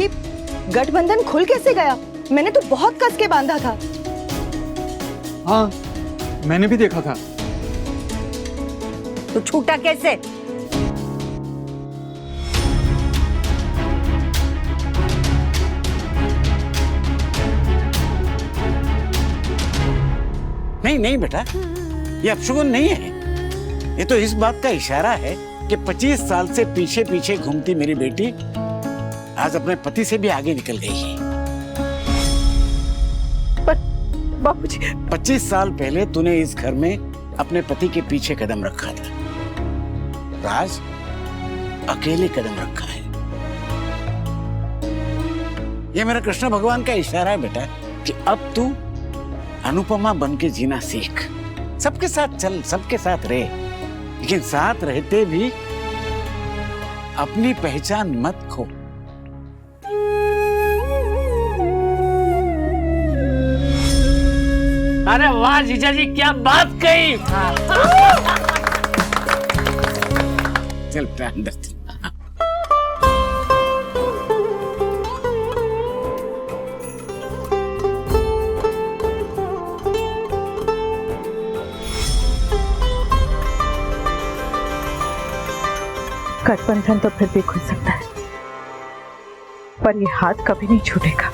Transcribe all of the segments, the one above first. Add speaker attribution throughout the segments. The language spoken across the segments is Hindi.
Speaker 1: राखी गठबंधन खुल कैसे गया? मैंने तो बहुत कस के बांधा था।
Speaker 2: हाँ, मैंने भी देखा था।
Speaker 3: तो छूटा कैसे?
Speaker 4: नहीं नहीं बेटा, ये अपशगुन नहीं है। ये तो इस बात का इशारा है कि 25 साल से पीछे पीछे घूमती मेरी बेटी आज अपने पति से भी आगे निकल गई है।
Speaker 1: पर बाबूजी,
Speaker 4: 25 साल पहले तूने इस घर में अपने पति के पीछे कदम रखा था, राज अकेले कदम रखा है। ये मेरा कृष्ण भगवान का इशारा है बेटा कि अब तू अनुपमा बन के जीना सीख। सबके साथ चल, सबके साथ रहे, लेकिन साथ रहते भी अपनी पहचान मत खो।
Speaker 5: अरे वाह जीजा जी, क्या बात कही।
Speaker 4: चल अंदर चल।
Speaker 1: गठबंधन तो फिर भी खुल सकता है, पर ये हाथ कभी नहीं छूटेगा।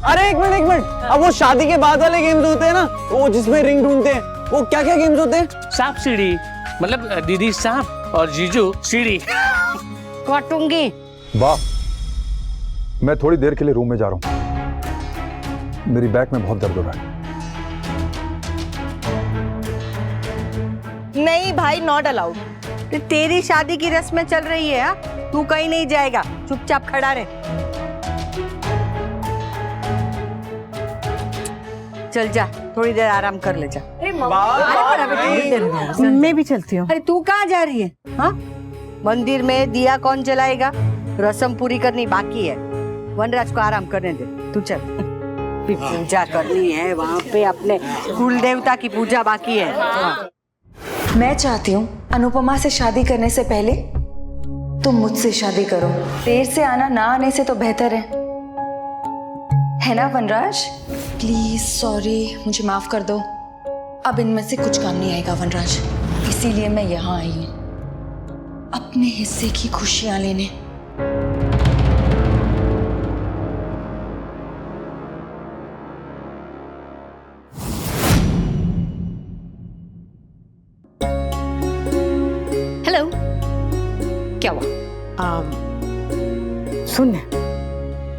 Speaker 6: अरे एक मिनट, अब वो शादी के बाद वाले गेम्स होते हैं ना, वो जिसमें रिंग ढूंढते हैं, वो क्या क्या गेम्स होते हैं?
Speaker 5: सांप सीढ़ी, मतलब दीदी सांप और जीजू सीढ़ी।
Speaker 3: काटूंगी।
Speaker 7: वाह, मैं थोड़ी देर के लिए रूम में जा रहा हूं, मेरी बैक में बहुत दर्द हो रहा है।
Speaker 1: नहीं भाई, नॉट अलाउड।
Speaker 3: तो तेरी शादी की रस्में चल रही है, हा? तू कहीं नहीं जाएगा, चुपचाप खड़ा रहे। चल जा, थोड़ी देर आराम कर ले जा।
Speaker 1: मैं भी चलती हूँ।
Speaker 3: अरे तू कहाँ जा रही है? हाँ, मंदिर में दिया कौन जलाएगा? रस्म पूरी करनी बाकी है। वनराज को आराम करने दे, तू चल। पूजा करनी है वहाँ पे, अपने कुल देवता की पूजा बाकी है। हाँ।
Speaker 8: मैं चाहती हूँ अनुपमा से शादी करने से पहले तुम मुझसे शादी करो। देर से आना ना आने से तो बेहतर है ना वनराज? प्लीज सॉरी, मुझे माफ कर दो। अब इनमें से कुछ काम नहीं आएगा वनराज, इसीलिए मैं यहाँ आई हूँ अपने हिस्से की खुशियां लेने।
Speaker 9: हेलो, क्या हुआ?
Speaker 1: सुन,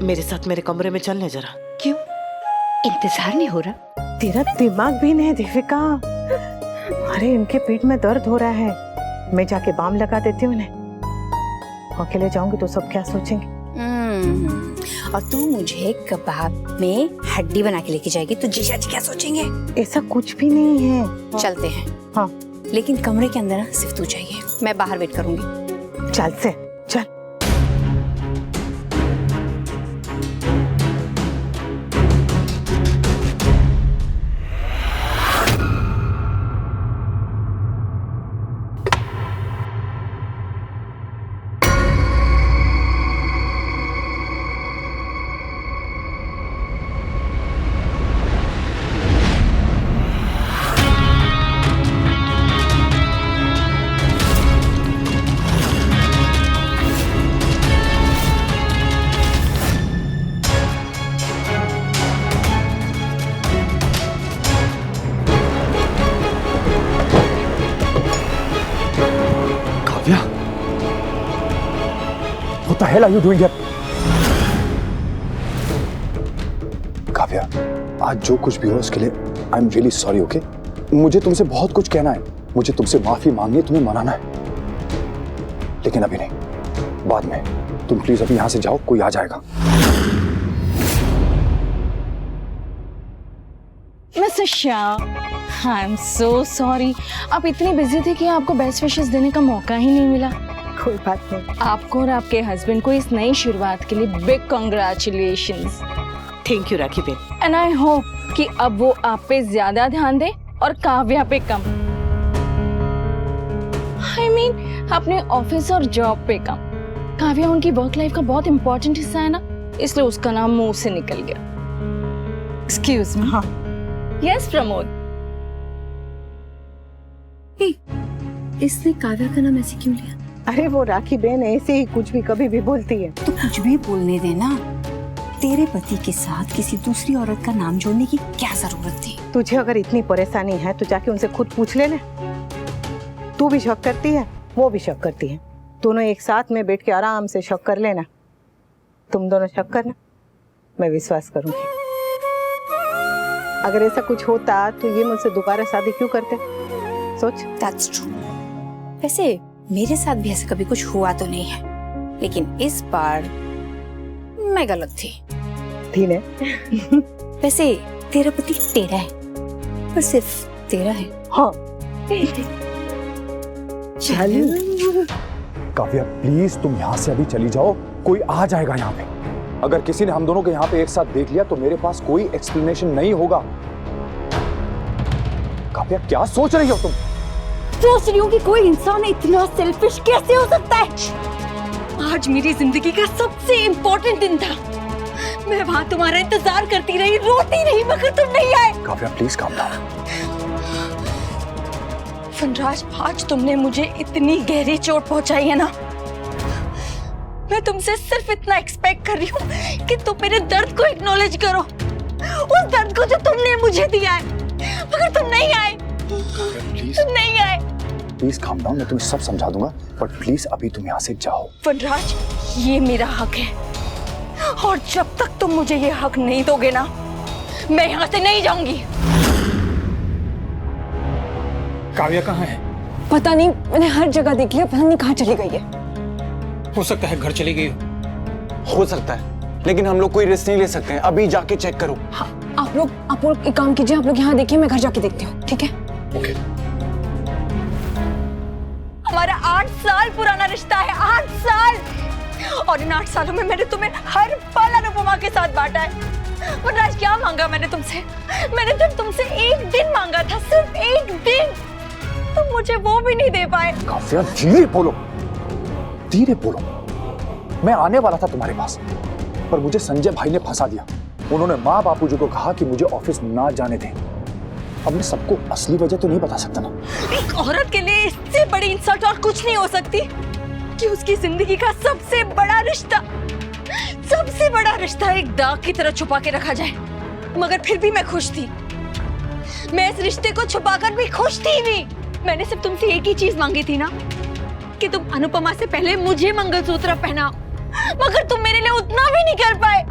Speaker 9: मेरे साथ मेरे कमरे में चलने जरा।
Speaker 8: क्यों?
Speaker 9: इंतजार नहीं हो रहा?
Speaker 1: तेरा दिमाग भी नहीं दीपिका। अरे इनके पेट में दर्द हो रहा है, मैं जाके बाम लगा देती हूँ उन्हें। अकेले जाऊंगी तो सब क्या सोचेंगे?
Speaker 9: और तू मुझे कबाब में हड्डी बना के लेके जाएगी तो जीजा जी क्या सोचेंगे?
Speaker 1: ऐसा कुछ भी नहीं है।
Speaker 9: चलते हैं।
Speaker 1: हाँ,
Speaker 9: लेकिन कमरे के अंदर ना सिर्फ तू चाहिए, मैं बाहर वेट करूंगी।
Speaker 1: चल से चल।
Speaker 7: What the hell are you doing here? Kavya, आज जो कुछ भी हो उसके लिए I am really sorry, okay? मुझे तुमसे बहुत कुछ कहना है, मुझे तुमसे माफी मांगनी है, तुम्हें मनाना है, लेकिन अभी नहीं, बाद में। तुम प्लीज अभी यहाँ से जाओ, कोई आ जाएगा।
Speaker 8: Mister Shyam, I am so sorry. आप इतनी बिजी थे कि आपको बेस्ट विशेस देने का मौका ही नहीं मिला।
Speaker 1: कोई बात नहीं।
Speaker 8: आपको और आपके हस्बैंड को इस नई शुरुआत के लिए बिग कॉन्ग्रेचुलेशंस।
Speaker 1: थैंक यू राखी बहन।
Speaker 8: एंड आई होप कि अब वो आप पे ज्यादा ध्यान दे और काव्या पे कम। आई मीन अपने ऑफिस और जॉब पे कम। काव्या उनकी वर्क लाइफ का बहुत इंपॉर्टेंट हिस्सा है ना, इसलिए उसका नाम मुंह से निकल गया। Excuse me.
Speaker 1: हाँ
Speaker 8: यस प्रमोद।
Speaker 9: इसने काव्या का नाम ऐसे क्यों लिया?
Speaker 1: अरे वो राखी बहन ऐसे ही कुछ भी कभी भी बोलती है।
Speaker 9: तो कुछ भी बोलने देना। तेरे पति के साथ किसी दूसरी औरत का नाम जोड़ने की क्या जरूरत थी?
Speaker 1: तुझे अगर इतनी परेशानी है तो जाके उनसे खुद पूछ लेना। तू भी शक करती है, वो भी शक करती है, दोनों एक साथ में बैठ के आराम से शक कर लेना। तुम दोनों शक करना, मैं विश्वास करूंगी। अगर ऐसा कुछ होता तो ये मुझसे दोबारा शादी क्यों करते? सोच।
Speaker 9: That's true. वैसे मेरे साथ भी ऐसा कभी कुछ हुआ तो नहीं है, लेकिन इस बार मैं गलत थी
Speaker 1: ने?
Speaker 9: वैसे तेरा पति तेरा है, पर सिर्फ तेरा है।
Speaker 1: हाँ। चल
Speaker 7: काव्या प्लीज तुम यहाँ से अभी चली जाओ, कोई आ जाएगा यहाँ पे। अगर किसी ने हम दोनों को यहाँ पे एक साथ देख लिया तो मेरे पास कोई एक्सप्लेनेशन नहीं होगा। काव्या क्या सोच रही हो तुम?
Speaker 8: सोच रही हूँ कि कोई इंसान इतना सेल्फिश कैसे हो सकता है। आज मेरी जिंदगी का सबसे इम्पोर्टेंट दिन था। मैं वहाँ तुम्हारा इंतजार करती रही, रोती रही, मगर तुम नहीं आए।
Speaker 7: Kavya please calm down.
Speaker 8: Vanraj, आज तुमने मुझे इतनी गहरी चोट पहुंचाई है ना, मैं तुमसे सिर्फ इतना एक्सपेक्ट कर रही हूँ कि तुम मेरे दर्द को एक्नॉलेज करो, उस दर्द को जो तुमने मुझे दिया है, मगर तुम नहीं आए। तुम नहीं आए।
Speaker 7: प्लीज काम डाउन, मैं तुम्हें सब समझा दूंगा, बट प्लीज अभी तुम यहाँ से जाओ।
Speaker 8: वनराज, ये मेरा हक है और जब तक तुम मुझे ये हक नहीं दोगे ना, मैं यहाँ से नहीं जाऊंगी।
Speaker 2: काव्या कहाँ है?
Speaker 8: पता नहीं, मैंने हर जगह देख लिया, पता नहीं कहाँ चली गई है।
Speaker 2: हो सकता है घर चली गई
Speaker 6: हो सकता है, लेकिन हम लोग कोई रिस्क नहीं ले सकते हैं। अभी जाके चेक करो।
Speaker 8: हाँ, आप लोग एक काम कीजिए, आप लोग यहाँ देखिए, मैं घर जाके देखती हूँ, ठीक है?
Speaker 2: ओके।
Speaker 8: हमारा 8 साल पुराना रिश्ता है, 8 साल, और इन 8 सालों में मैंने तुम्हें हर पल अनुपमा के साथ बांटा है। वनराज, क्या मांगा मैंने तुमसे? मैंने तो तुमसे एक दिन मांगा था, सिर्फ एक दिन। तुम मुझे वो भी नहीं दे पाए।
Speaker 7: काव्या धीरे बोलो, धीरे बोलो। मैं आने वाला था तुम्हारे पास, पर मुझे संजय भाई ने फंसा दिया। उन्होंने माँ बापूजी को कहा कि मुझे ऑफिस ना जाने दें। अब मैं सबको असली वजह तो नहीं बता सकता ना।
Speaker 8: एक औरत के लिए इससे बड़ी इंसल्ट और कुछ नहीं हो सकती कि उसकी जिंदगी का सबसे बड़ा रिश्ता एक दाग की तरह छुपा के रखा जाए। मगर फिर भी मैं खुश थी। मैं इस रिश्ते को छुपाकर भी खुश थी भी। मैंने सिर्फ तुमसे एक ही चीज मांगी थी ना, कि तुम अनुपमा से पहले मुझे मंगलसूत्र पहनाओ, मगर तुम मेरे लिए उतना भी नहीं कर पाए।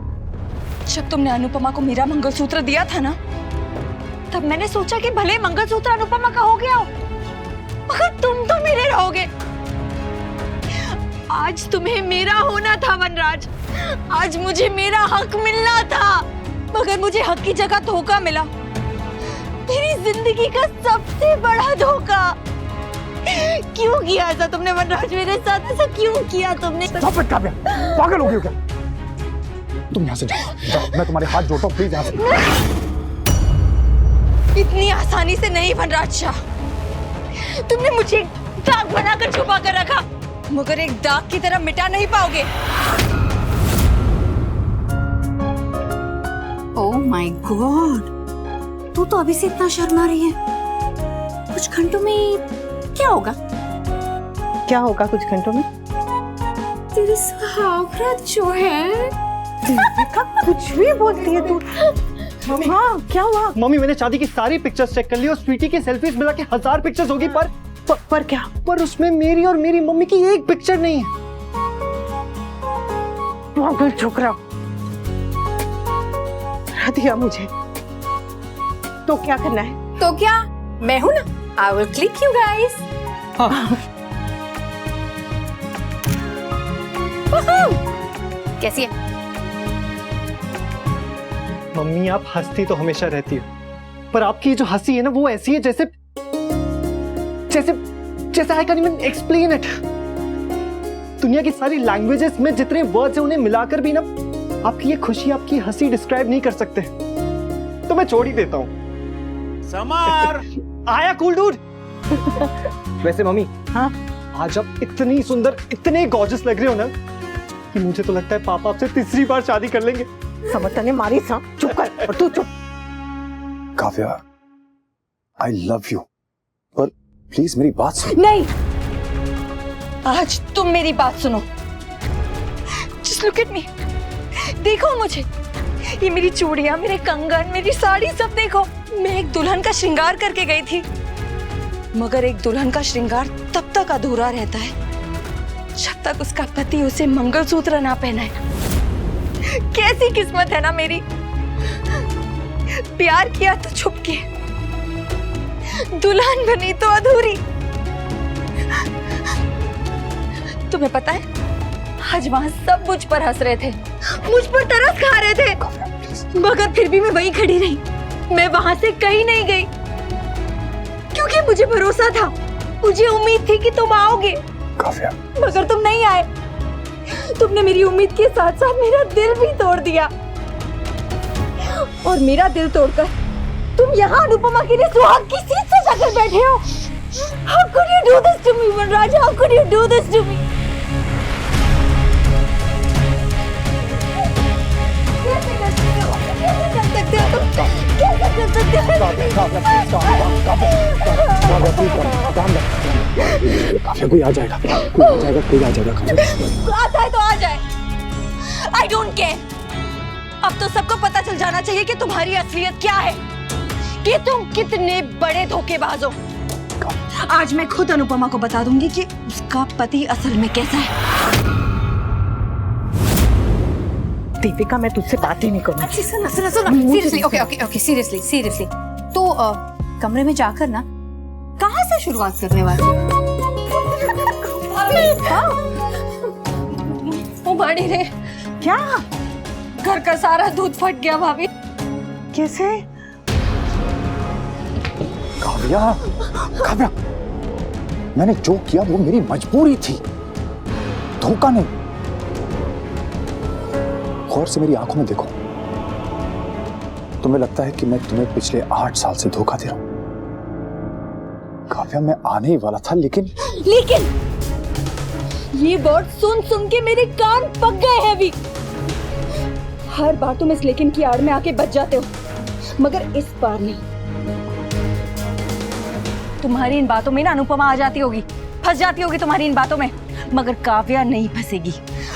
Speaker 8: जब तुमने अनुपमा को मेरा मंगलसूत्र दिया था ना, तब मैंने सोचा कि भले मंगलसूत्र अनुपमा का हो गया हो, मगर तुम तो मेरे रहोगे। आज तुम्हें मेरा होना था वनराज, आज मुझे मेरा हक मिलना था, मगर मुझे हक की जगह धोखा मिला। मेरी जिंदगी का सबसे बड़ा धोखा। क्यों किया ऐसा तुमने वनराज मेरे साथ? ऐसा क्यों किया तुमने?
Speaker 7: Stop it, काव्या, पागल हो गई हो क्या? तुम यहाँ से जाओ, जाओ, मैं तुम्हारे हाथ जोड़ता हूँ, प्लीज यहाँ से।
Speaker 8: इतनी आसानी से नहीं वनराज शाह, तुमने मुझे एक दाग बनाकर छुपा कर रखा, मगर एक दाग की तरह मिटा नहीं पाओगे।
Speaker 9: ओह माय गॉड, तू तो अभी से इतना शर्मा रही है। कुछ घंटों में क्या होगा?
Speaker 1: क्या होगा कुछ घंटों में?
Speaker 9: तेरी सुहागरात जो है।
Speaker 1: कुछ भी बोलती है तू। हाँ, क्या हुआ?
Speaker 6: मम्मी, मैंने शादी की सारी पिक्चर्स चेक कर ली और स्वीटी की सेल्फीज मिला के 1000 पिक्चर्स होगी,
Speaker 1: पर क्या?
Speaker 6: पर उसमें मेरी और मेरी मम्मी की एक पिक्चर नहीं है।
Speaker 1: पागल छोकरा, दिया मुझे तो क्या करना है?
Speaker 9: तो क्या, मैं हूं ना, I will click you guys. कैसी है?
Speaker 6: मम्मी, आप हंसती तो हमेशा रहती हो, पर आपकी जो हंसी है ना, वो ऐसी है जैसे जैसे जैसे I can even explain it. दुनिया की सारी लैंग्वेजेस में जितने वर्ड्स हैं उन्हें मिलाकर भी ना आपकी ये खुशी, आपकी हंसी डिस्क्राइब नहीं कर सकते। तो मैं छोड़ ही देता हूँ।
Speaker 4: समर
Speaker 6: आया कूल डूड। वैसे मम्मी,
Speaker 1: हाँ
Speaker 6: आज आप इतनी सुंदर, इतने गॉर्जियस लग रहे हो ना कि मुझे तो लगता है पापा आपसे तीसरी बार शादी कर लेंगे।
Speaker 1: समझता ने मारी सा, चुप कर। और तू चुप।
Speaker 7: काव्या, आई लव यू, पर प्लीज मेरी बात सुनो।
Speaker 8: नहीं, आज तुम मेरी बात सुनो। जस्ट लुक एट मी, देखो मुझे, ये मेरी चूड़ियां, मेरे कंगन, मेरी साड़ी सब देखो। मैं एक दुल्हन का श्रृंगार करके गई थी, मगर एक दुल्हन का श्रृंगार तब तक अधूरा रहता है जब तक उसका पति उसे मंगलसूत्र ना पहनाए। कैसी किस्मत है ना मेरी, प्यार किया तो छुप के, दुल्हन बनी तो अधूरी। तुम्हें पता है, आज वहां सब मुझ पर हंस रहे थे, मुझ पर तरस खा रहे थे, मगर फिर भी मैं वहीं खड़ी रही। मैं वहां से कहीं नहीं गई, क्योंकि मुझे भरोसा था, मुझे उम्मीद थी कि तुम आओगे।
Speaker 7: काव्या,
Speaker 8: मगर तुम नहीं आए। तुमने मेरी उम्मीद के साथ साथ मेरा दिल भी तोड़ दिया, और मेरा दिल तोड़कर तुम यहाँ अनुपमा के लिए सुहाग की सीट से जाकर बैठे हो। How could you do this to me, Vanraj? How could you do this to me? कैसे कर सकते हो? कैसे कर सकते हो?
Speaker 7: काव्या, कोई आ जाएगा, कोई आ जाएगा, कोई आ जाएगा। काव्या,
Speaker 8: आता है तो आ जाए। I don't care. अब तो सबको पता चल जाना चाहिए कि तुम्हारी असलियत क्या है, कि तुम कितने बड़े धोखेबाज हो। आज मैं खुद अनुपमा को बता दूंगी कि उसका पति असल में कैसा है।
Speaker 1: दीपिका, मैं तुझसे बात ही नहीं करूँगी।
Speaker 9: अच्छी सुनो सुनो सुनो, seriously, okay okay okay, seriously seriously. तो कमरे में जाकर ना कहाँ से शुरुआत करने वाले?
Speaker 8: हाँ, ओ बाड़ी रे,
Speaker 1: क्या?
Speaker 8: घर का सारा दूध फट गया भाभी।
Speaker 1: कैसे?
Speaker 7: काव्या, काव्या, मैंने जो किया वो मेरी मजबूरी थी, धोखा नहीं। गौर से मेरी आंखों में देखो। तुम्हें लगता है कि मैं तुम्हें पिछले 8 साल से धोखा दे रहा हूं? काव्या, मैं आने ही वाला था, लेकिन
Speaker 8: ये वर्ड सुन सुन के मेरे कान पक गए हैं अभी। हर बार तुम इस लेकिन की आड़ में आके बच जाते हो, मगर इस बार नहीं। तुम्हारी इन बातों में ना अनुपमा आ जाती होगी, फंस जाती होगी तुम्हारी इन बातों में, मगर काव्या नहीं फंसेगी।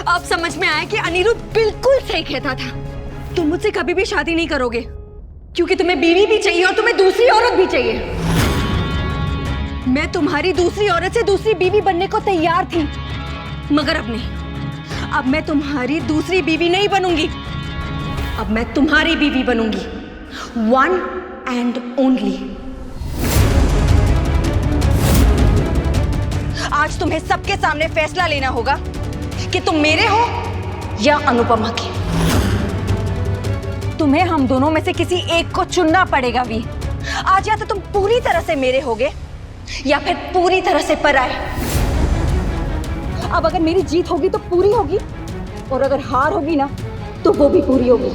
Speaker 8: अब समझ में आया कि अनिरुद्ध बिल्कुल सही कहता था। तुम मुझसे कभी भी शादी नहीं करोगे, क्योंकि तुम्हें बीवी भी चाहिए और तुम्हें दूसरी औरत भी चाहिए। मैं तुम्हारी दूसरी औरत से दूसरी बीवी बनने को तैयार थी, मगर अब नहीं। अब मैं तुम्हारी दूसरी बीवी नहीं बनूंगी, अब मैं तुम्हारी बीवी बनूंगी, वन एंड ओनली। आज तुम्हें सबके सामने फैसला लेना होगा कि तुम मेरे हो या अनुपमा के। तुम्हें हम दोनों में से किसी एक को चुनना पड़ेगा वी। आज या तो तुम पूरी तरह से मेरे होगे या फिर पूरी तरह से पराए। अब अगर मेरी जीत होगी तो पूरी होगी, और अगर हार होगी ना तो वो भी पूरी होगी।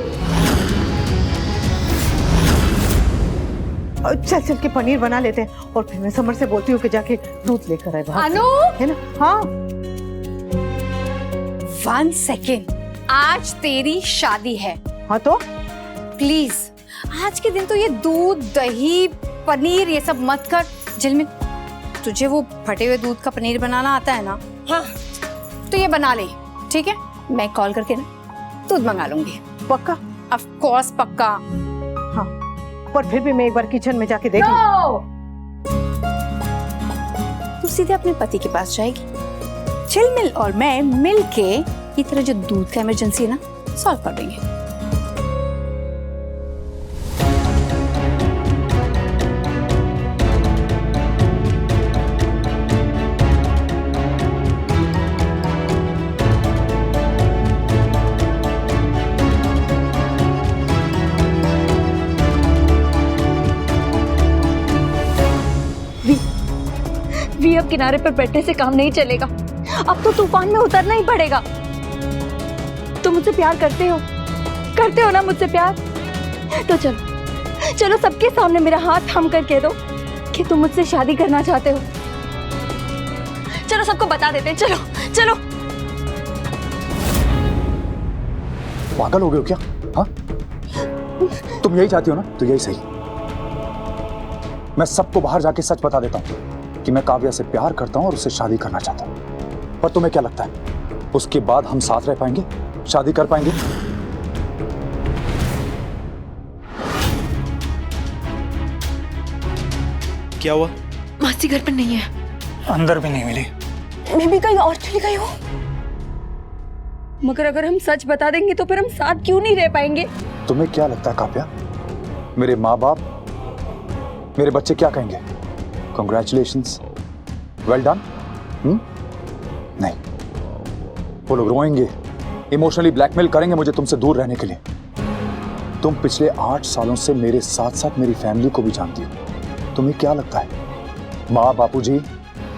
Speaker 1: चल चल के पनीर बना लेते हैं, और फिर मैं समर से बोलती हूँ कि जाके दूध लेकर आए बाहर से।
Speaker 9: अनु,
Speaker 1: है ना? हाँ।
Speaker 9: 1 सेकेंड, आज तेरी शादी है।
Speaker 1: हाँ तो
Speaker 9: प्लीज आज के दिन तो ये दूध, दही, पनीर ये सब मत कर। जल में तुझे वो फटे हुए दूध का पनीर बनाना आता है ना?
Speaker 8: हाँ,
Speaker 9: तो ये बना ले, ठीक है? मैं कॉल करके ना दूध मंगा लूंगी।
Speaker 1: पक्का?
Speaker 9: ऑफ कोर्स पक्का।
Speaker 1: हाँ, पर फिर भी मैं एक बार किचन में जाके देख
Speaker 9: no! तू सीधे अपने पति के पास जाएगी। चिलमिल और मैं मिल के ये तरह जो दूध का इमरजेंसी है ना, सॉल्व कर देंगे।
Speaker 8: वी अब किनारे पर बैठने से काम नहीं चलेगा। अब तो तूफान में उतरना ही पड़ेगा। तुम मुझसे प्यार करते हो ना मुझसे प्यार? तो चलो चलो सबके सामने मेरा हाथ थाम कर कह दो कि तुम मुझसे शादी करना चाहते हो। चलो सबको बता देते हैं, चलो चलो।
Speaker 7: पागल हो गए हो क्या? हाँ, तुम यही चाहती हो ना, तो यही सही। मैं सबको बाहर जाके सच बता देता हूं कि मैं काव्या से प्यार करता हूं और उससे शादी करना चाहता हूं। पर तुम्हें क्या लगता है उसके बाद हम साथ रह पाएंगे, शादी कर पाएंगे?
Speaker 2: क्या हुआ?
Speaker 8: मासी घर पर नहीं है।
Speaker 2: अंदर भी नहीं मिली।
Speaker 8: मैं भी कहीं और चली गई हूँ। मगर अगर हम सच बता देंगे तो फिर हम साथ क्यों नहीं रह पाएंगे?
Speaker 7: तुम्हें क्या लगता है काव्या, मेरे माँ बाप, मेरे बच्चे क्या कहेंगे? Congratulations, well done? नहीं, वो लोग रोएंगे, इमोशनली ब्लैकमेल करेंगे मुझे तुमसे दूर रहने के लिए। तुम पिछले 8 सालों से मेरे साथ साथ मेरी फैमिली को भी जानती हो। तुम्हें क्या लगता है माँ, बापूजी,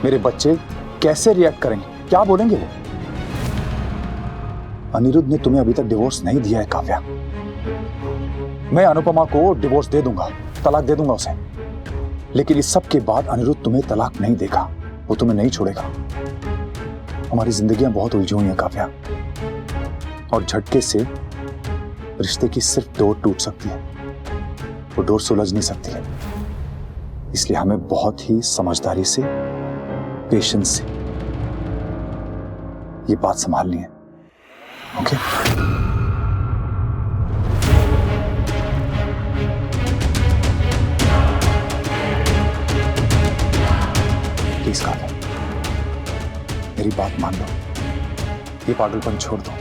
Speaker 7: मेरे बच्चे कैसे रिएक्ट करेंगे, क्या बोलेंगे वो? अनिरुद्ध ने तुम्हें अभी तक डिवोर्स नहीं दिया है काव्या। मैं अनुपमा को डिवोर्स दे दूंगा, तलाक दे दूंगा उसे, लेकिन इस सब के बाद अनिरुद्ध तुम्हें तलाक नहीं देगा, वो तुम्हें नहीं छोड़ेगा। हमारी जिंदगियां बहुत उलझी हुई हैं काव्या, और झटके से रिश्ते की सिर्फ डोर टूट सकती है, वो डोर सुलझ नहीं सकती है। इसलिए हमें बहुत ही समझदारी से, पेशेंस से ये बात संभालनी है। ओके? प्लीज काव्या, मेरी बात मान लो, ये पागलपन छोड़ दो।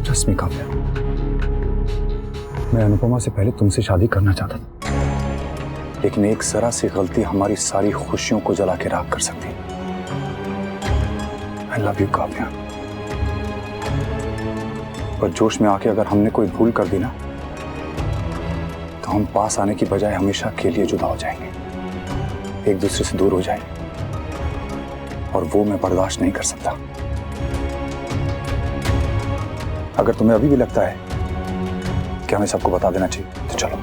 Speaker 7: रश्मि काव्या, मैं अनुपमा से पहले तुमसे शादी करना चाहता था, लेकिन एक जरा सी गलती हमारी सारी खुशियों को जला के राख कर सकती है। आई लव यू काव्या, पर जोश में आके अगर हमने कोई भूल कर दी ना, तो हम पास आने की बजाय हमेशा के लिए जुदा हो जाएंगे, एक दूसरे से दूर हो जाएंगे, और वो मैं बर्दाश्त नहीं कर सकता। अगर तुम्हें अभी भी लगता है कि हमें सबको बता देना चाहिए, तो चलो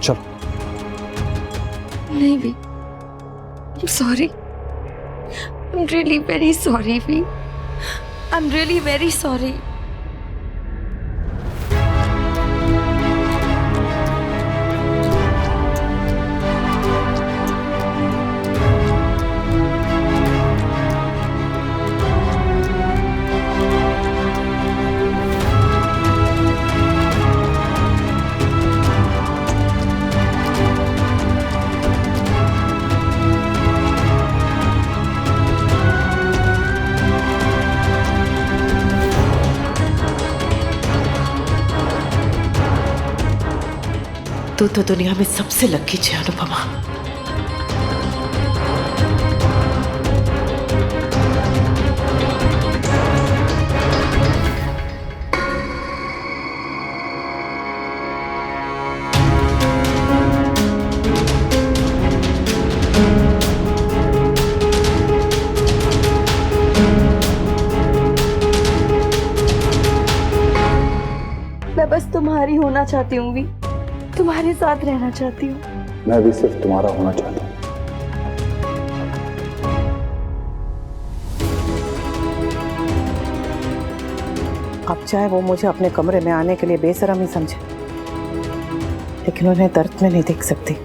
Speaker 7: चलो।
Speaker 8: नहीं भी, I'm sorry. I'm really very sorry, भी। I'm really very sorry.
Speaker 10: तू तो दुनिया में सबसे लकी है अनुपमा।
Speaker 8: मैं बस तुम्हारी होना चाहती हूँ भी, तुम्हारे साथ रहना चाहती हूँ।
Speaker 7: मैं भी सिर्फ तुम्हारा होना चाहता हूँ।
Speaker 1: अब चाहे वो मुझे अपने कमरे में आने के लिए बेशर्म ही समझे, लेकिन उन्हें दर्द में नहीं देख सकती।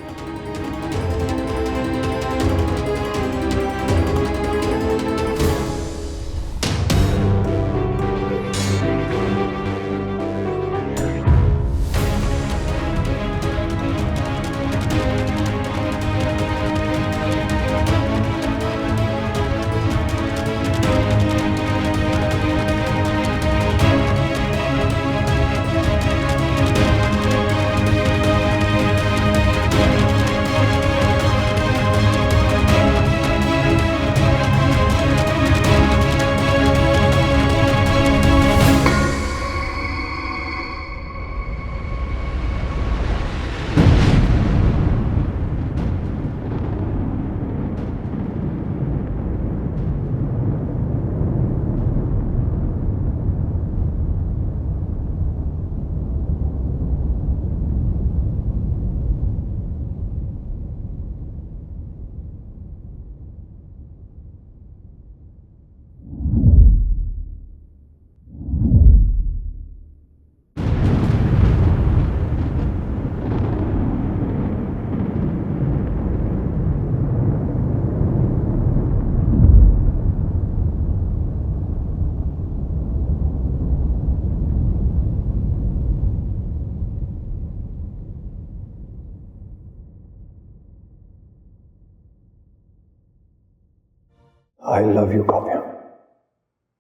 Speaker 7: I love you Kavya.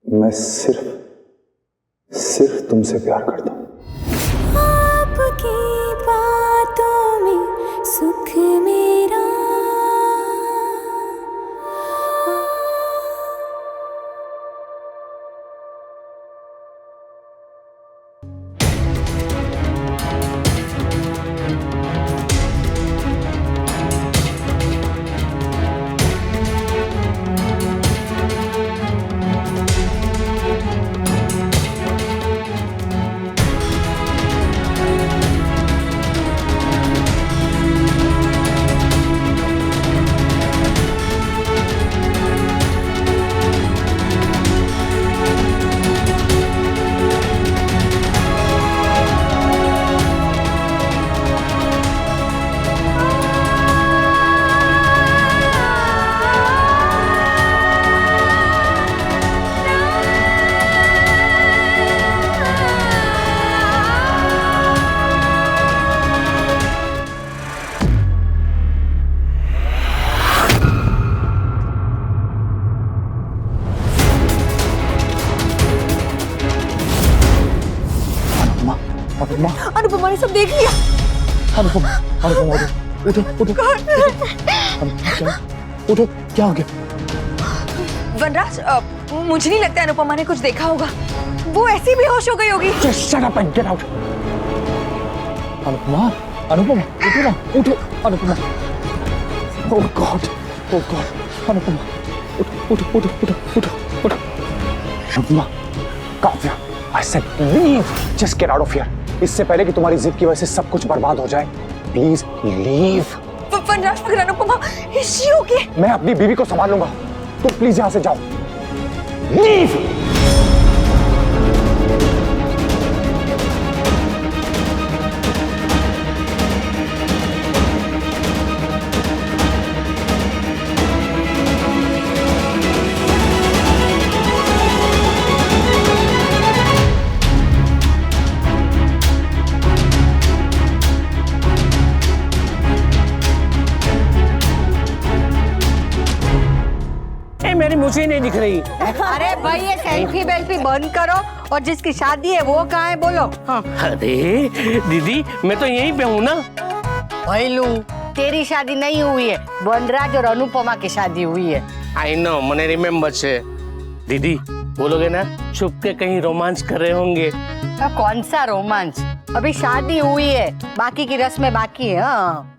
Speaker 7: मैं सिर्फ तुमसे प्यार करता हूं।
Speaker 11: आपकी बातों में सुख मेरा।
Speaker 3: अनुपमा ने सब देख लिया।
Speaker 7: अनुपमा उठो उठो, क्या हो गया?
Speaker 8: वनराज, मुझे नहीं लगता अनुपमा ने कुछ देखा होगा। वो ऐसी बेहोश हो गई होगी।
Speaker 7: Just shut up and get out. Anupama उठो ना, उठो अनुपमा। Oh God, अनुपमा उठो। Anupama, Kavya, I said leave. Just get out of here. इससे पहले कि तुम्हारी जिद की वजह से सब कुछ बर्बाद हो जाए, प्लीज लीव।
Speaker 8: वनराज, मगर अनुपमा, is she okay?
Speaker 7: मैं अपनी बीवी को संभाल लूंगा, तुम प्लीज यहां से जाओ। लीव।
Speaker 5: मेरी मुझे नहीं दिख रही।
Speaker 3: अरे भाई, ये सेल्फी बेल्फी बंद करो, और जिसकी शादी है वो कहाँ है बोलो। हाँ।
Speaker 5: अरे दीदी, मैं तो यहीं पे हूँ ना।
Speaker 3: भैलू, तेरी शादी नहीं हुई है, वनराज और अनुपमा की शादी हुई है।
Speaker 5: आई नो, मैंने रिमेम्बर से। दीदी बोलोगे ना, छुप के कहीं रोमांस कर रहे होंगे।
Speaker 3: कौन सा रोमांस, अभी शादी हुई है, बाकी की रस्में बाकी है। हाँ।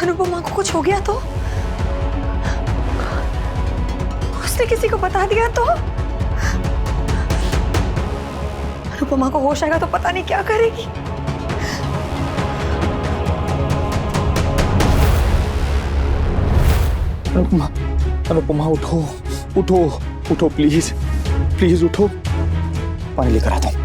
Speaker 8: अनुपमा को कुछ हो गया तो? उसने किसी को बता दिया तो? अनुपमा को होश आएगा तो पता नहीं क्या करेगी।
Speaker 7: अनुपमा उठो प्लीज उठो, पानी लेकर आता हूँ।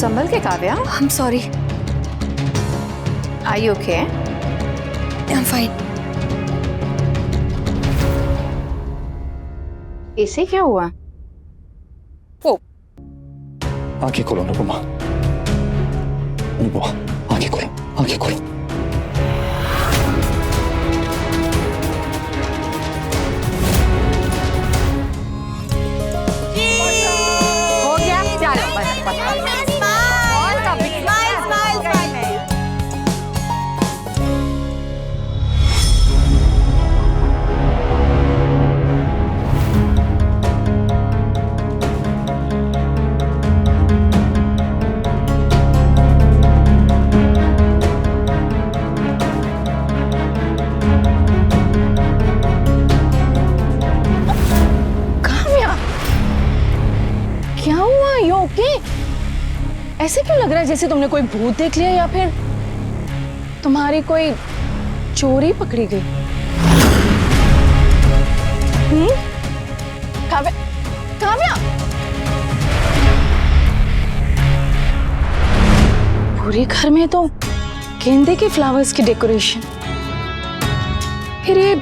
Speaker 9: संभल के Kavya.
Speaker 8: I'm sorry.
Speaker 9: Are you okay?
Speaker 8: I'm fine.
Speaker 9: इसे क्या हुआ?
Speaker 7: आंखें खोलो अनुपमा, आंखें खोलो।
Speaker 3: हो गया, चलो बस।
Speaker 8: ऐसे क्यों लग रहा है जैसे तुमने कोई भूत देख लिया या फिर तुम्हारी कोई चोरी पकड़ी गई? काव्या, काव्या, पूरे घर में तो गेंदे के फ्लावर्स की डेकोरेशन, फिर ये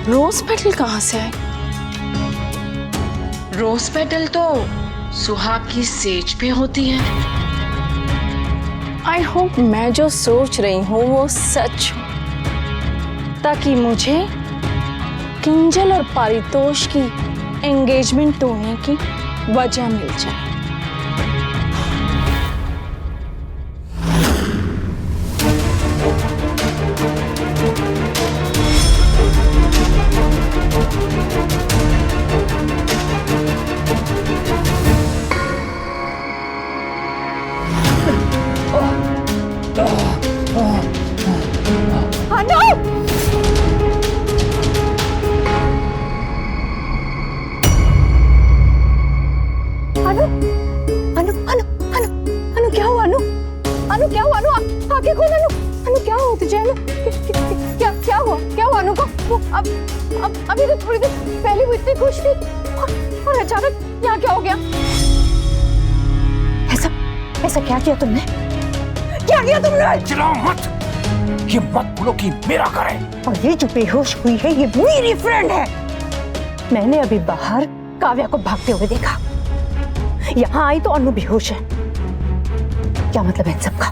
Speaker 8: रोज पेटल कहाँ से आए? रोज पेटल तो सुहाग की सेज पे होती है। आई होप मैं जो सोच रही हूँ वो सच हो, ताकि मुझे किंजल और पारितोष की एंगेजमेंट तोड़ने की वजह मिल जाए।
Speaker 9: अनु, अनु, अनु, अनु, अनु क्या हुआ अनु? अनु क्या हुआ अनु? आंखें खोल अनु। अनु क्या हुआ तुझे अनु? क्या हुआ? क्या हुआ अनु को? वो अभी तो थोड़ी देर पहले वो इतनी खुश थी और अचानक यहाँ क्या हो गया? ऐसा क्या किया तुमने? क्या किया तुमने?
Speaker 4: चिल्लाओ मत, ये मत बोलो कि मेरा घर है।
Speaker 1: और ये जो बेहोश हुई है ये मेरी फ्रेंड है। मैंने अभी बाहर काव्या को भागते हुए देखा, यहाँ आई तो अनु बेहोश है। क्या मतलब है इन सबका?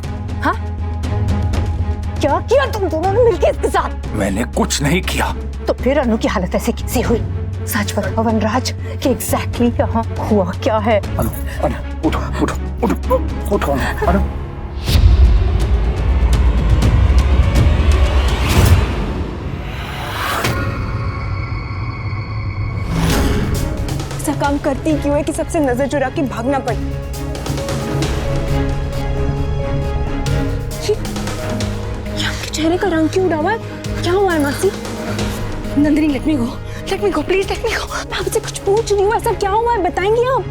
Speaker 1: हाँ, क्या किया तुम दोनों ने मिलकर इसके साथ?
Speaker 4: मैंने कुछ नहीं किया।
Speaker 1: तो फिर अनु की हालत ऐसे कैसी हुई? सच बताओ वनराज कि एग्जैक्टली यहाँ हुआ क्या है?
Speaker 7: अनु, अनु, उठो, उठो, उठो, उठो, अनु।
Speaker 8: ऐसा काम करती क्यों है कि सबसे नजर चुरा के भागना पड़े? ये आपके चेहरे का रंग क्यों उड़ा हुआ है? क्या हुआ है मासी? Nandini, let me go please, let me go. मैं आपसे कुछ पूछ रही हूँ, ऐसा क्या हुआ है बताएंगी आप?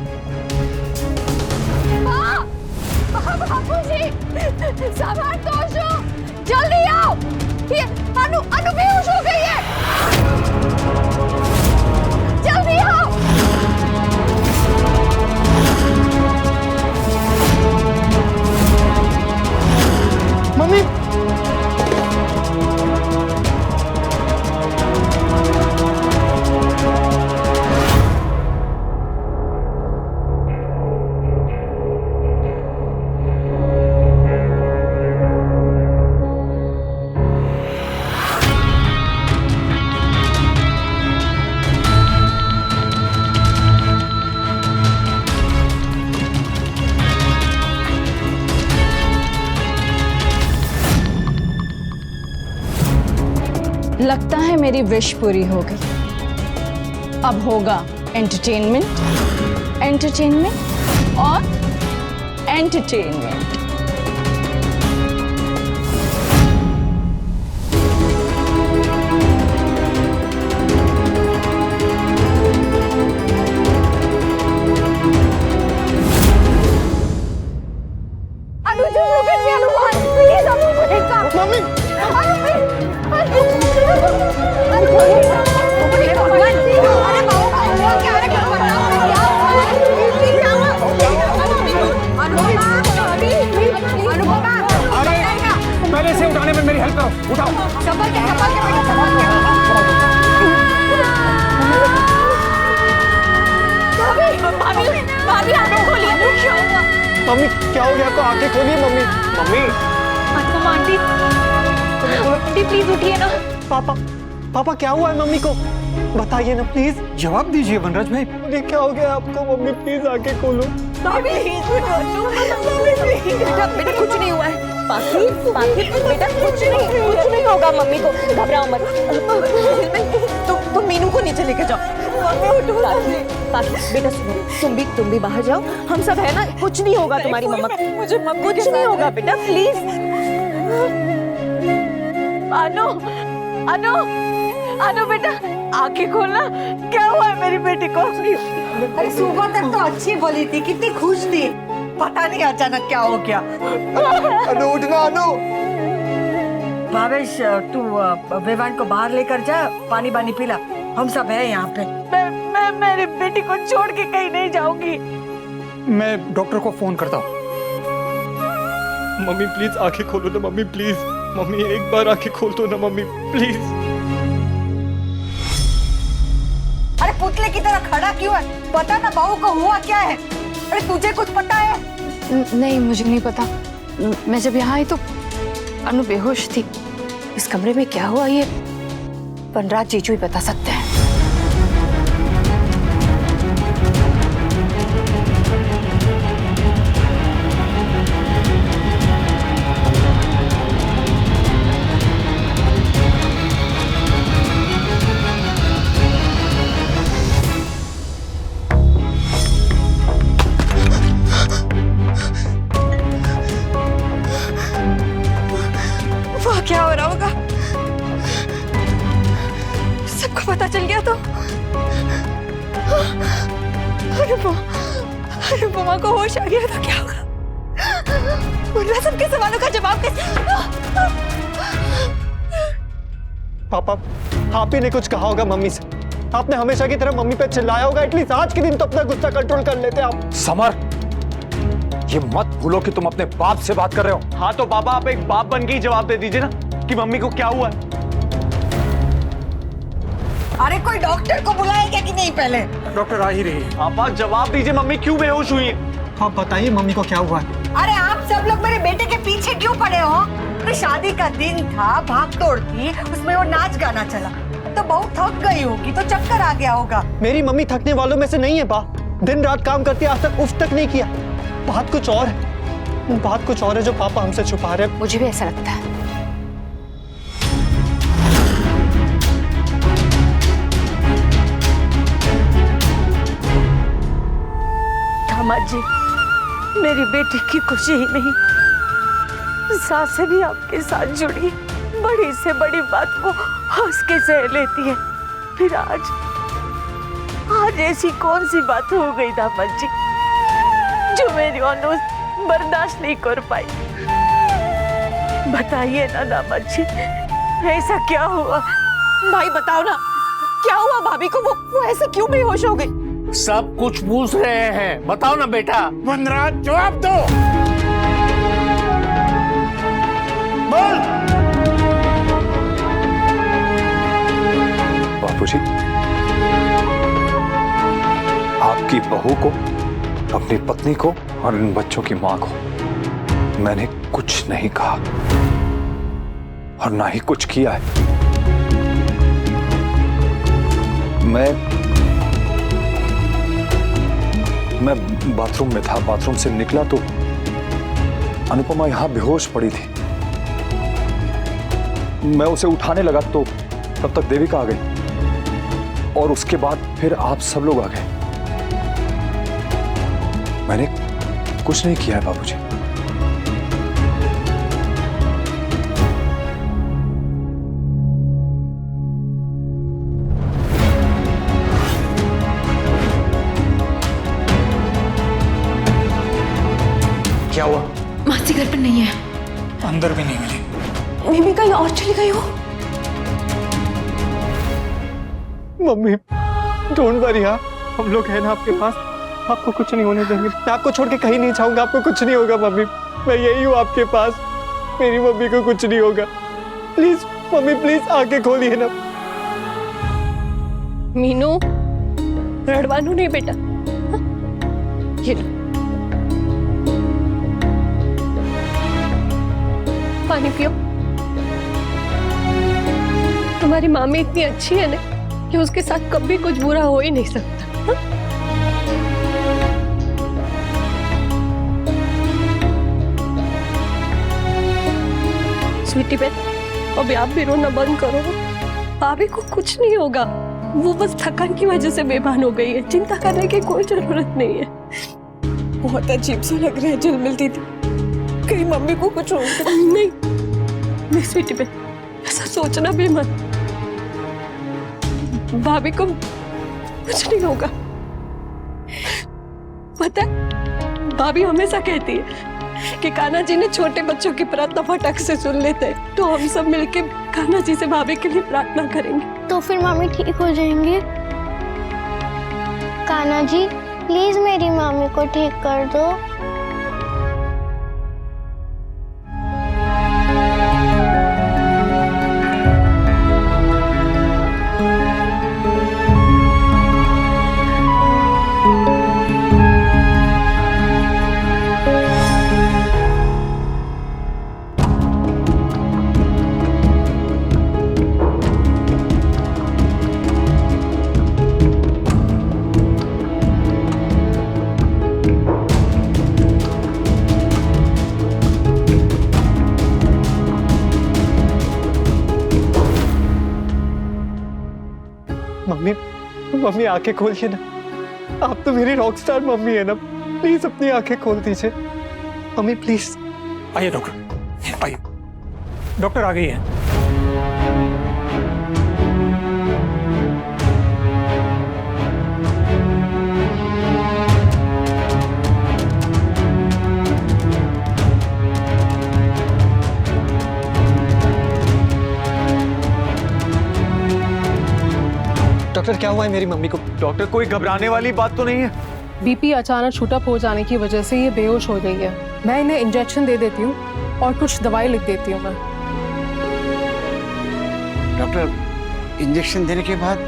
Speaker 9: बापूजी, सामंतोषो, जल्दी आओ। ये अनु बेहोश हो गई है। जल्दी आओ।
Speaker 6: मम्मी,
Speaker 8: लगता है मेरी विश पूरी हो गई। अब होगा एंटरटेनमेंट और एंटरटेनमेंट।
Speaker 4: पहले से उठाने में मेरी हेल्प करो, उठाओ।
Speaker 6: मम्मी क्या हो गया आपको? आंखें खोलिए मम्मी। मम्मी,
Speaker 8: आंटी प्लीज उठिए ना।
Speaker 6: पापा क्या हुआ है मम्मी को? बताइए ना प्लीज।
Speaker 2: जवाब दीजिए वनराज भाई।
Speaker 6: ये क्या हो गया आपको? मम्मी प्लीज आंखें खोलो।
Speaker 8: बेटा कुछ नहीं हुआ है। बेटा कुछ नहीं होगा। मम्मी को घबराओ मत। तुम मीनू को नीचे लेके जाओ। बेटा सुनो, तुम भी बाहर जाओ। हम सब है ना, कुछ नहीं होगा तुम्हारी मम्मा। मुझे कुछ नहीं होगा बेटा, प्लीज। अनु बेटा आंखें खोलना। क्या हुआ है मेरी बेटी को?
Speaker 3: अरे सुबह तक तो अच्छी बोली थी, कितनी खुश थी। पता नहीं अचानक क्या हो गया।
Speaker 6: अनु उठना अनु।
Speaker 3: भावेश तू विवान को बाहर लेकर जा, पानी पानी पिला, हम सब है यहाँ पे।
Speaker 10: मैं मेरी बेटी को छोड़ के कहीं नहीं जाऊंगी।
Speaker 2: मैं डॉक्टर को फोन करता हूँ। मम्मी प्लीज आंखें खोलो ना मम्मी, प्लीज मम्मी एक बार आंखें खोल दो ना मम्मी प्लीज।
Speaker 3: अरे पुतले की तरह खड़ा क्यों है? पता ना बहू को हुआ क्या है? अरे तुझे कुछ पता है?
Speaker 9: नहीं मुझे नहीं पता। मैं जब यहाँ आई तो अनु बेहोश थी। इस कमरे में क्या हुआ ये वनराज जीजू ही बता सकते हैं।
Speaker 8: क्या हो रहा होगा? सबको पता चल गया तो अनुपमा को होश आ गया तो क्या होगा? वरना सबके सवालों का जवाब कैसे?
Speaker 6: पापा आप ही ने कुछ कहा होगा मम्मी से। आपने हमेशा की तरह मम्मी पे चिल्लाया होगा। एटलीस्ट आज के दिन तो अपना गुस्सा कंट्रोल कर लेते आप।
Speaker 7: समर, ये मत भूलो कि तुम अपने बाप से बात कर रहे हो।
Speaker 6: हाँ तो बाबा आप एक बाप बन के ही जवाब दे दीजिए ना कि मम्मी को क्या हुआ।
Speaker 3: अरे कोई डॉक्टर को बुलाएगा कि नहीं पहले?
Speaker 2: डॉक्टर आ ही रही है।
Speaker 6: आप जवाब दीजिए, मम्मी क्यों बेहोश हुई है? आप बताइए मम्मी को क्या हुआ है।
Speaker 3: अरे आप सब लोग मेरे बेटे के पीछे क्यों पड़े हो? अरे शादी का दिन था, भाग दौड़ थी, उसमें वो नाच गाना चला तो बहुत थक गई होगी तो चक्कर आ गया होगा।
Speaker 6: मेरी मम्मी थकने वालों में से नहीं है बा। दिन रात काम करती है, आज तक उफ तक नहीं किया। बात कुछ और है, बात कुछ और है जो पापा हमसे छुपा रहे हैं।
Speaker 9: मुझे भी ऐसा लगता है।
Speaker 10: दामाद जी, मेरी बेटी की खुशी ही नहीं, सासें भी आपके साथ जुड़ी। बड़ी से बड़ी बात वो हंस के सह लेती है। फिर आज ऐसी कौन सी बात हो गई दामाद जी जो मेरी अनु बर्दाश्त नहीं कर पाई? बताइए ना दामाद जी, ऐसा क्या हुआ?
Speaker 9: भाई बताओ ना क्या हुआ भाभी को? वो ऐसे क्यों बेहोश हो गई?
Speaker 5: सब कुछ पूछ रहे हैं, बताओ ना बेटा।
Speaker 4: वनराज जवाब दो। बोल।
Speaker 7: बापूजी, आपकी बहू को, अपनी पत्नी को और इन बच्चों की मां को मैंने कुछ नहीं कहा और ना ही कुछ किया है। मैं बाथरूम में था, बाथरूम से निकला तो अनुपमा यहां बेहोश पड़ी थी। मैं उसे उठाने लगा तो तब तक देविका आ गई और उसके बाद फिर आप सब लोग आ गए। मैंने कुछ नहीं किया है बाबूजी।
Speaker 2: क्या हुआ?
Speaker 9: मासी घर पर नहीं है।
Speaker 2: अंदर भी नहीं मिली।
Speaker 9: मम्मी कहीं और चली गई हो?
Speaker 6: मम्मी डोंट वरी, हम लोग हैं ना आपके पास। आपको कुछ नहीं होने देंगे। मैं आपको छोड़ के कहीं नहीं जाऊंगा। आपको कुछ नहीं होगा मम्मी, मैं यही हूँ आपके पास। मेरी मम्मी को कुछ नहीं होगा। प्लीज मम्मी, प्लीज आंखें खोलिए ना।
Speaker 9: मीनू रड़वानू नहीं बेटा। ये लो पानी पियो। तुम्हारी मामी इतनी अच्छी है ना कि उसके साथ कभी कुछ बुरा हो ही नहीं सकता। स्वीटी बहन, अभी आप भी रोना बंद करो। भाभी को कुछ नहीं होगा, वो बस थकान की वजह से बेभान हो गई है। चिंता करने की कोई जरूरत नहीं है। बहुत अजीब सा लग रहा है जल मिलती थी, कहीं मम्मी को कुछ हो गया। नहीं स्वीटी बहन, ऐसा सोचना भी मत। भाभी को कुछ नहीं होगा। पता है भाभी हमेशा कहती है कि कान्हा जी ने छोटे बच्चों की प्रार्थना फटक से सुन लेते हैं, तो हम सब मिलके कान्हा जी से भाभी के लिए प्रार्थना करेंगे।
Speaker 11: तो फिर मामी ठीक हो जाएंगे। कान्हा जी प्लीज मेरी मामी को ठीक कर दो।
Speaker 6: मम्मी मम्मी आंखें खोलिए ना, आप तो मेरी रॉक स्टार मम्मी है ना, प्लीज अपनी आंखें खोल दीजिए मम्मी प्लीज।
Speaker 2: आइए डॉक्टर, आइए। डॉक्टर आ गई है।
Speaker 6: डॉक्टर क्या हुआ है मेरी मम्मी को?
Speaker 7: डॉक्टर कोई घबराने वाली बात तो नहीं है?
Speaker 9: बीपी अचानक छूटा हो जाने की वजह से ये बेहोश हो गई है। मैं इन्हें इंजेक्शन दे देती हूँ और कुछ दवाई लिख देती हूँ मैं।
Speaker 4: डॉक्टर इंजेक्शन देने के बाद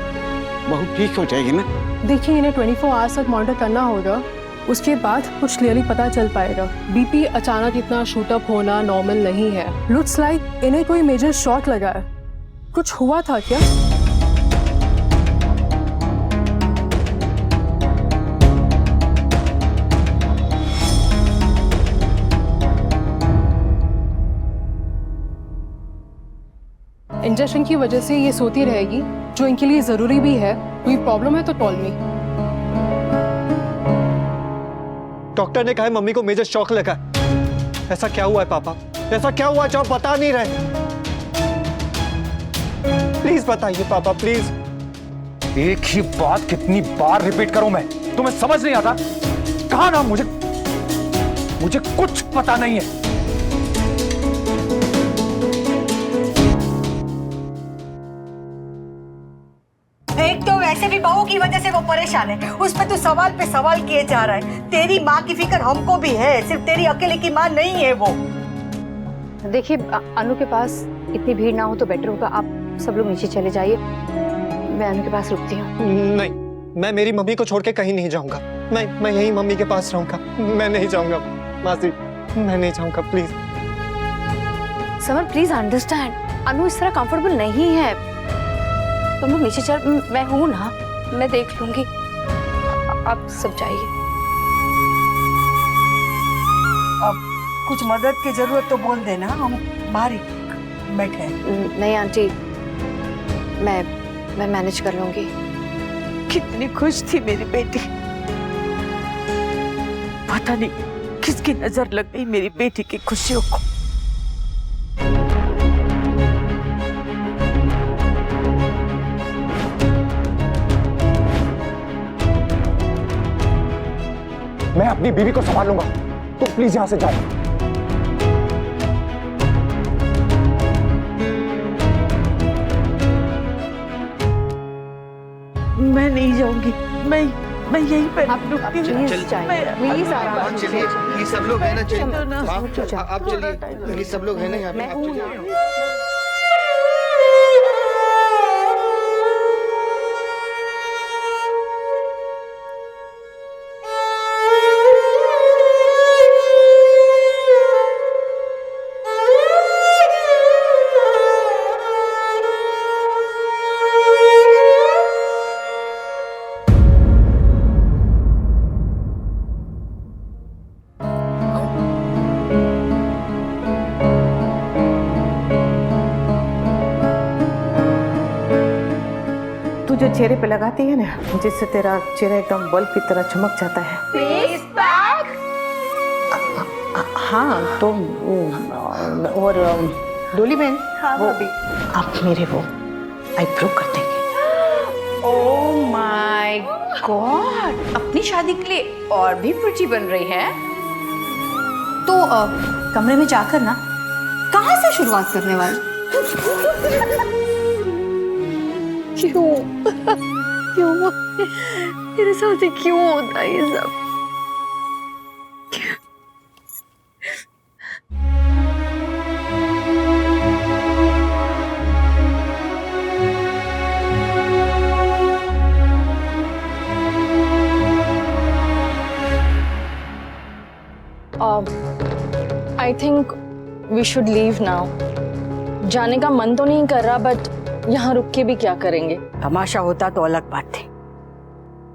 Speaker 4: बहुत ठीक हो जाएगी ना?
Speaker 9: देखिए इन्हें 24 आवर्स तक मॉनिटर करना होगा, उसके बाद कुछ क्लियरली पता चल पाएगा। बीपी अचानक इतना शूट अप होना नॉर्मल नहीं है। लुक्स लाइक इन्हें कोई मेजर शॉक लगा है। कुछ हुआ था क्या? इंजेक्शन की वजह से ये सोती रहेगी, जो इनके लिए जरूरी भी है। कोई प्रॉब्लम है तो कॉल मी।
Speaker 6: डॉक्टर ने कहा है मम्मी को मेजर शॉक लगा। ऐसा क्या हुआ है पापा? ऐसा क्या हुआ जो आप बता नहीं रहे? प्लीज बताइए पापा प्लीज।
Speaker 7: एक ही बात कितनी बार रिपीट करूं मैं? तुम्हें समझ नहीं आता? कहा ना मुझे कुछ पता नहीं है।
Speaker 3: एक तो वैसे भी बहू की वजह से वो परेशान है, उस पे तू सवाल पे सवाल किए जा रहा है। तेरी माँ की फिक्र हमको भी है, सिर्फ तेरी अकेले की माँ नहीं है वो।
Speaker 12: देखिए अनु के पास इतनी भीड़ ना हो तो बेटर होगा, आप सब लोग नीचे चले जाइए, मैं अनु के पास रुकती हूँ।
Speaker 6: नहीं, मैं मेरी मम्मी को छोड़ के कहीं नहीं जाऊंगा। मैं यहीं मम्मी के पास रहूंगा। मैं नहीं जाऊंगा मासी, मैं नहीं जाऊंगा प्लीज।
Speaker 12: समर प्लीज अंडरस्टैंड, अनु इस तरह कंफर्टेबल नहीं है। तुम लोग नीचे चल, मैं हूं ना, मैं देख लूंगी, आप सब जाइए।
Speaker 3: अब कुछ मदद की जरूरत तो बोल देना, हम बाहर ही बैठे हैं।
Speaker 12: नहीं आंटी, मैं मैनेज कर लूंगी।
Speaker 10: कितनी खुश थी मेरी बेटी, पता नहीं किसकी नजर लग गई मेरी बेटी की खुशियों को।
Speaker 7: मैं अपनी बीवी को संभाल लूंगा, तो प्लीज यहां से जाओ।
Speaker 10: मैं नहीं जाऊंगी, मैं यहीं पर रुकती हूँ।
Speaker 12: प्लीज आराम से।
Speaker 5: ये सब लोग है ना, आप चलिए, ये सब लोग है ना यहाँ पे, आप चलिए।
Speaker 1: जो चेहरे पे लगाती है ना, जिससे तेरा चेहरा एकदम बल्ब की तरह चमक जाता है।
Speaker 11: Face pack.
Speaker 1: हाँ तो और डोली बहन,
Speaker 8: हाँ
Speaker 1: वो
Speaker 8: भाभी।
Speaker 1: आप मेरे वो आईब्रो कर देंगे।
Speaker 8: ओह माय गॉड, अपनी शादी के लिए और भी प्रिटी बन रही है।
Speaker 12: तो कमरे में जाकर ना कहाँ से शुरुआत करने वाले? क्यों क्यों मेरे साथ ही क्यों होता है ये सब?
Speaker 13: I think we should leave now. जाने का मन तो नहीं कर रहा, बट यहाँ रुक के भी क्या करेंगे?
Speaker 3: तमाशा होता तो अलग बात थी,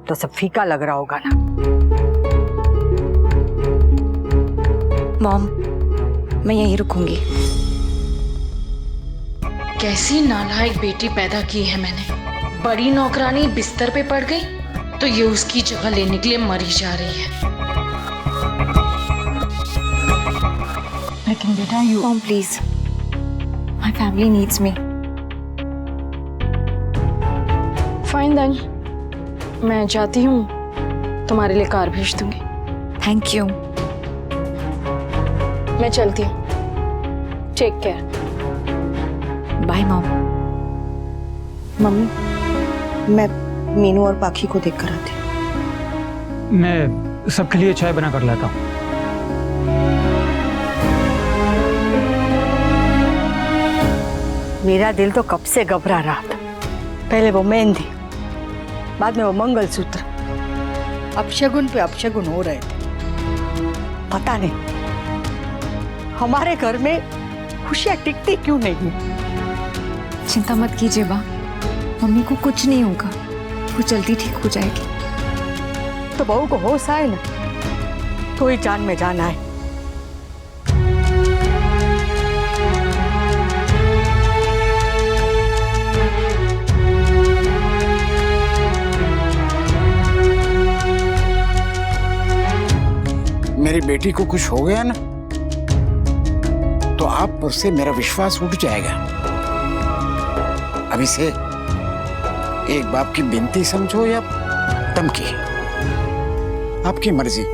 Speaker 3: तो सब फीका लग रहा होगा ना।
Speaker 8: मॉम, मैं यहीं रुकूंगी।
Speaker 14: कैसी नालायक बेटी पैदा की है मैंने। बड़ी नौकरानी बिस्तर पे पड़ गई तो ये उसकी जगह लेने के लिए मरी जा रही है।
Speaker 8: लेकिन बेटा mom please, my family needs me.
Speaker 13: Fine then, मैं जाती हूँ, तुम्हारे लिए कार भेज दूंगी।
Speaker 8: Thank you.
Speaker 13: मैं चलती हूँ, take care.
Speaker 8: Bye mom.
Speaker 3: Mummy, मैं मीनू और पाखी को देख कर आती।
Speaker 2: मैं सबके लिए चाय बना कर लाता हूँ।
Speaker 3: मेरा दिल तो कब से घबरा रहा था। पहले वो मेहंदी, बाद में वो मंगलसूत्र। अपशगुन पे अपशगुन हो रहे थे। पता नहीं हमारे घर में खुशियां टिकती क्यों नहीं।
Speaker 8: चिंता मत कीजिए बा, मम्मी को कुछ नहीं होगा, वो जल्दी ठीक हो जाएगी।
Speaker 3: तो बहू को होश आए ना, तो ही जान में जान आए।
Speaker 4: मेरी बेटी को कुछ हो गया ना तो आप पर से मेरा विश्वास उठ जाएगा। अब इसे एक बाप की विनती समझो या धमकी, आपकी मर्जी।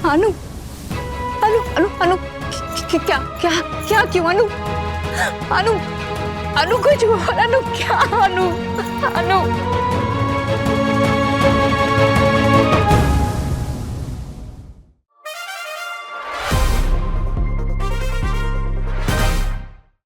Speaker 9: अनु, अनु, अनु, अनु, क्या क्या क्या क्यों अनु? अनु, अनु कुछ हुआ? अनु क्या? अनु, अनु